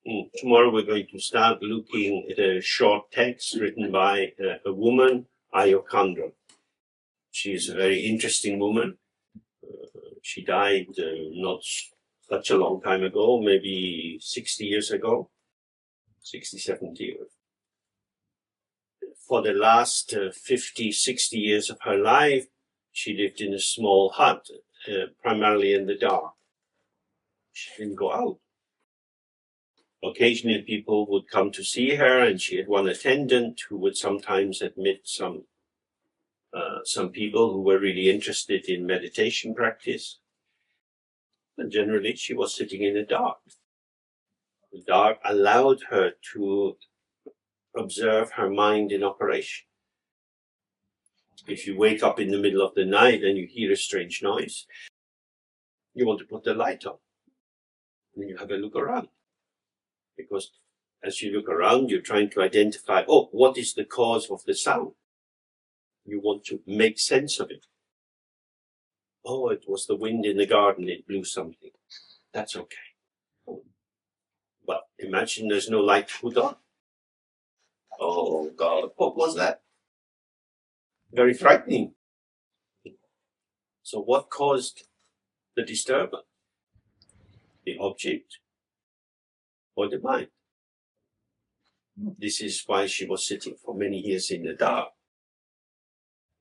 Tomorrow we're going to start looking at a short text written by a woman, Ayu Khandro. She is a very interesting woman. She died not such a long time ago, maybe 60 years ago, 60, 70 years. For the last 50, 60 years of her life, she lived in a small hut, primarily in the dark. She didn't go out. Occasionally people would come to see her, and she had one attendant who would sometimes admit some people who were really interested in meditation practice. And generally she was sitting in the dark. The dark allowed her to observe her mind in operation. If you wake up in the middle of the night and you hear a strange noise, you want to put the light on. And you have a look around. Because as you look around, you're trying to identify, oh, what is the cause of the sound? You want to make sense of it. Oh, it was the wind in the garden, it blew something. That's okay. But imagine there's no light to put on. Oh God, what was that? Very frightening. So what caused the disturbance? The object or the mind? This is why she was sitting for many years in the dark.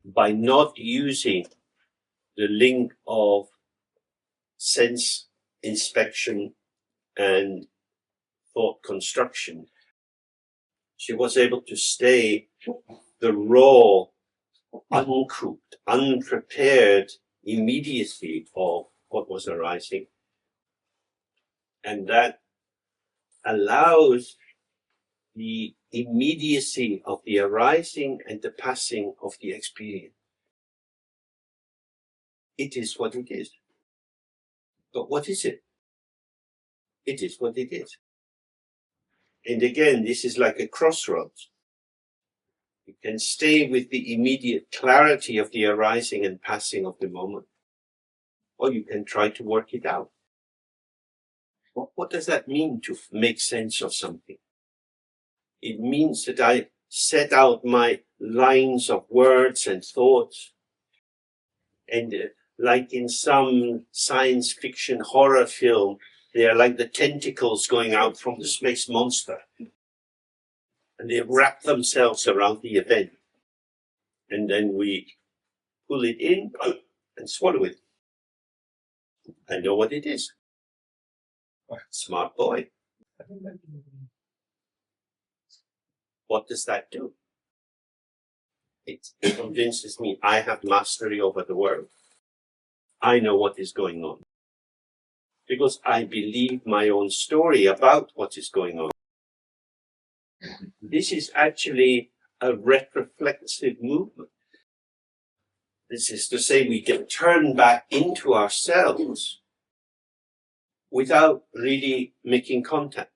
By not using the link of sense inspection and thought construction, she was able to stay the raw, uncooked, unprepared immediacy of what was arising. And that allows the immediacy of the arising and the passing of the experience. It is what it is. But what is it? It is what it is. And again, this is like a crossroads. You can stay with the immediate clarity of the arising and passing of the moment, or you can try to work it out. What does that mean, to make sense of something? It means that I set out my lines of words and thoughts, and like in some science fiction horror film, they are like the tentacles going out from the space monster. And they wrap themselves around the event. And then we pull it in and swallow it. I know what it is. Smart boy. What does that do? It convinces me I have mastery over the world. I know what is going on. Because I believe my own story about what is going on. This is actually a retroflexive movement. This is to say, we can turn back into ourselves without really making contact.